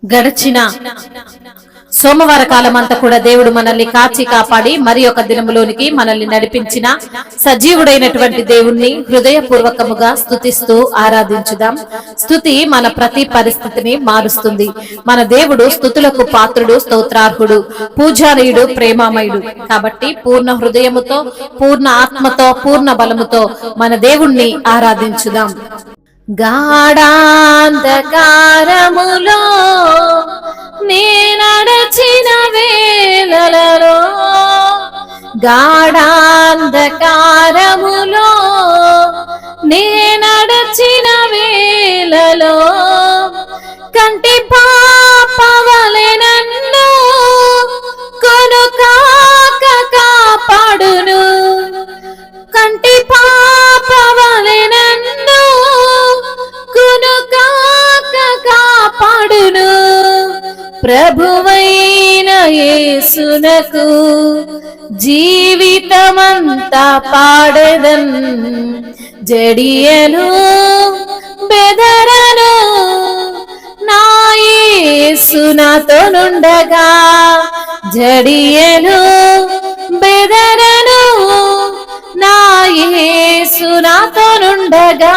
గడిచిన సోమవార కాలం అంతా కూడా దేవుడు మనల్ని కాచి కాపాడి మరి ఒక దినములోనికి మనల్ని నడిపించిన సజీవుడైనటువంటి దేవుణ్ణి హృదయపూర్వకముగా స్తుతిస్తూ ఆరాధించుదాం. స్తుతి మన ప్రతి పరిస్థితిని మారుస్తుంది. మన దేవుడు స్తుతులకు పాత్రుడు, స్తోత్రార్హుడు, పూజానీయుడు, ప్రేమామయుడు. కాబట్టి పూర్ణ హృదయముతో, పూర్ణ ఆత్మతో, పూర్ణ బలముతో మన దేవుణ్ణి ఆరాధించుదాం. గాఢాంధకారములో నేనడచిన వేళలలో, గాఢాంధకారములో నేనడచిన వేళలో, కంటి పాపవలె నన్ను కొనుకాక కాపాడును, కంటి పాపవలె నన్ను కొనుకాక కాపాడును. ప్రభువైన యేసునకు జీవితమంతా పాడెదన్, జడియను బెదరను, నా యేసు నాతోనుండగా, జడియను బెదరను, నా యేసు నాతోనుండగా.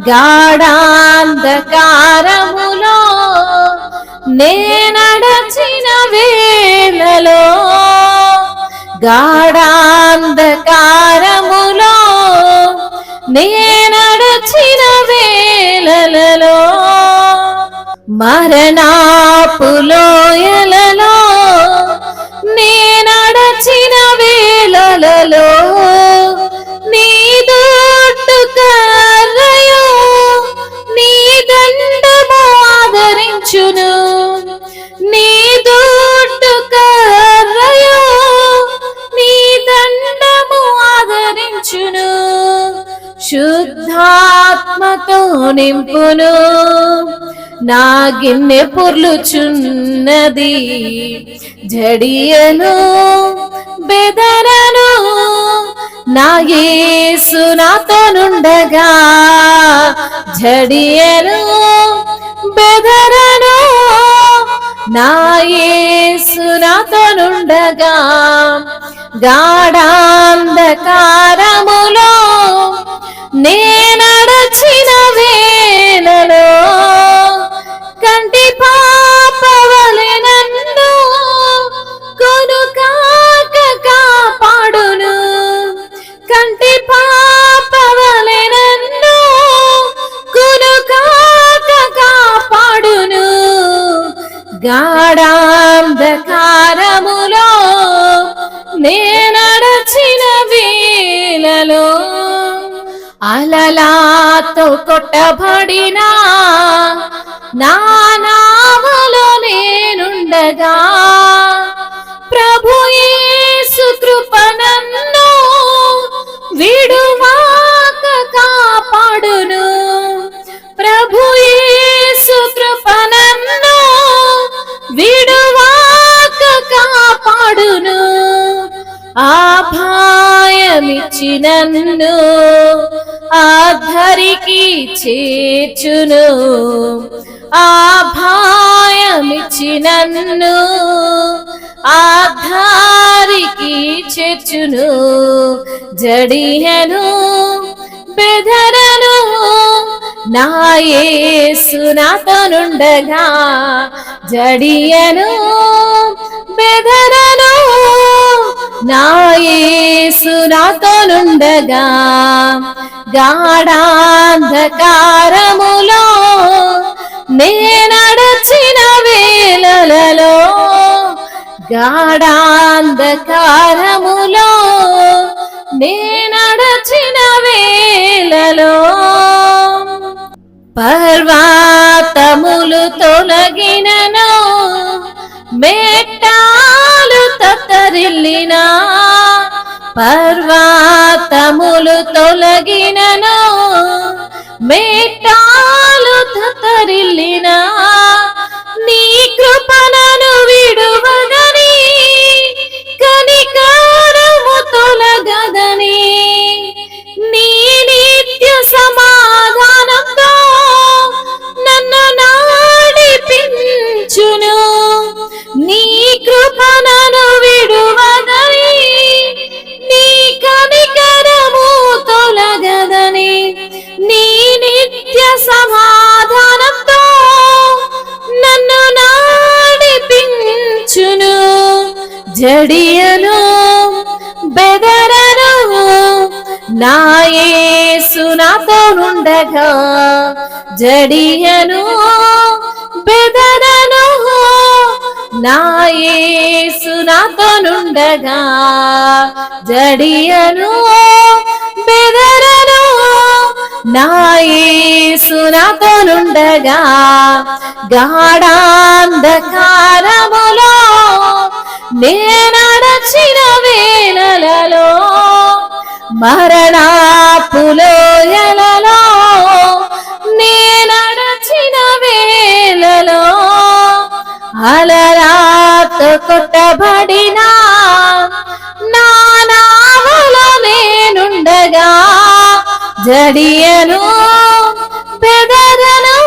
గాఢాంధకారములో నేనడచిన వేళలో, గాఢాంధకారములో నేనడచిన వేళలలో, మరణాపు లోయలలో నేనడచిన వేళలలో, నీ దుడ్డు కర్రయు నీ దండము ఆదరించును, నీ దుడ్డు కర్రయు నీ దండము ఆదరించును. శుద్ధాత్మతో నింపును, నా గిన్నె పొర్లుచున్నది, జడియను బెదరను, నా యేసు నాతోనుండగా, జడియను బెదరను, నా యేసు నాతోనుండగా. గాఢాంధకారములో నేనడచిన వేళలో, కంటి పాపవలె నన్ను కొనుకాక కాపాడును, కంటి పాపవలె నన్ను కొనుకాక కాపాడును. గాఢాంధకారములో నేనడచిన వేళలో, అలలాతో కొట్టబడినా నా నావలో నేనుండగా, ప్రభు యేసు కృప నన్ను విడువాక కాపాడును, ప్రభు యేసు కృప నన్ను విడువాక కాపాడును. అభయమిచ్చి నన్ను ఆధరికి చేర్చును, అభయమిచ్చి నన్ను ఆధారికి చేర్చును, జడియను బెదరను, నా యేసు నాతోనుండగా, జడియను బెదరను, నా యేసు నాతోనుండగా. గాఢాంధకారములో నేనడచిన వేళలలో, గాఢాంధకారములో నేనడచిన వేళలో, పర్వతములు తొలగినను, మెట్టాలు తత్తరిల్లినా, పర్వతములు తొలగినను, మెట్టాలు తత్తరిల్లినా, నీ కృపణను విడువదని, కనికరము తొలగదని, నీ నిత్య సమాధానంతో నన్ను నాడిపి జడియను బెదరను నా యేసు నాతో ఉండగా, జడియను బెదరను నా యేసు నాతో ఉండగా, జడియను బెదరను నా యేసు నాతో ఉండగా, గాఢాంధకారములో నేనడచిన వేళలలో, మరణాపు లోయలలో నేనడచిన వేళలో, అలరాతో కొట్టబడిన నా నావలో నేనుండగా, జడియను బెదరను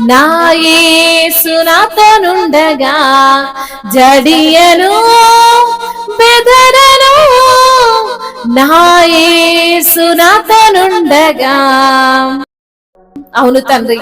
నా యేసు నాతోనుండగా, జడియను బెదరను నా యేసు నాతోనుండగా. అవును తండ్రి,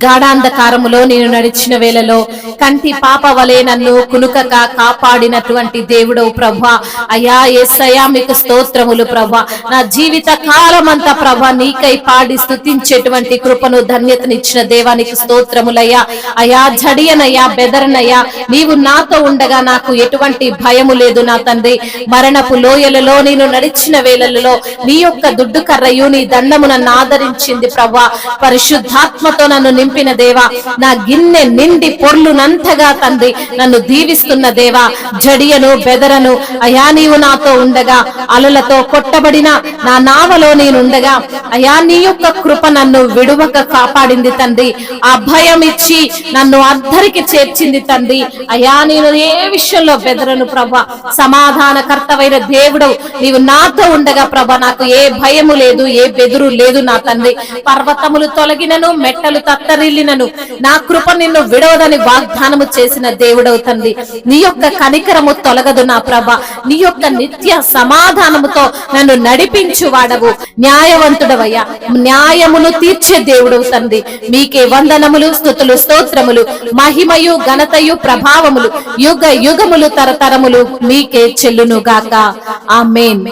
గాఢాంధకారములో నేను నడిచిన వేళలో కంటి పాప వలె నన్ను కునుకక కాపాడినటువంటి దేవుడవు ప్రభా. అయ్యా యేసయ్యా మీకు స్తోత్రములు ప్రభా. నా జీవిత కాలమంతా ప్రభా నీకై పాడి స్తుతించేటువంటి కృపను ధన్యతనిచ్చిన దేవానికి స్తోత్రములయ్యా. అయ్యా జడియనయ్యా బెదరనయ్యా, నీవు నాతో ఉండగా నాకు ఎటువంటి భయము లేదు నా తండ్రి. మరణపు లోయలలో నేను నడిచిన వేళలలో నీ యొక్క దుడ్డు కర్రయు నీ దండము నన్ను ఆదరించింది ప్రభా. పరిశుద్ధాత్మతో నన్ను నింపిన దేవా, నా గిన్నె నిండి పొర్లునంతగా తండ్రి నన్ను దీవిస్తున్న దేవా. జడియను బెదరను అయా నీవు నాతో ఉండగా, అలలతో కొట్టబడిన నా నావలో నేనుండగా అయా నీ యొక్క కృప నన్ను విడువక కాపాడింది తండ్రి. అభయం ఇచ్చి నన్ను అద్దరికి చేర్చింది తండ్రి. అయా నేను ఏ విషయంలో బెదరను ప్రభా. సమాధానకర్తవైన దేవుడు నీవు నాతో ఉండగా ప్రభా నాకు ఏ భయము లేదు, ఏ బెదురు లేదు నా తండ్రి. పర్వతములు తొలగినను మెట్టలు తత్తరిల్లినను నా కృప నిన్ను విడవదని వాగ్దానము చేసిన దేవుడవు తండ్రి. నీ యొక్క కనికరము తొలగదు నా ప్రభ. నీ యొక్క నిత్య సమాధానముతో నన్ను నడిపించు వాడవు. న్యాయవంతుడవయ్యా, న్యాయమును తీర్చే దేవుడవు తండ్రి. మీకే వందనములు, స్తుతులు, స్తోత్రములు, మహిమయు ఘనతయు ప్రభావములు యుగ యుగములు తరతరములు మీకే చెల్లును గాక. ఆమేన్.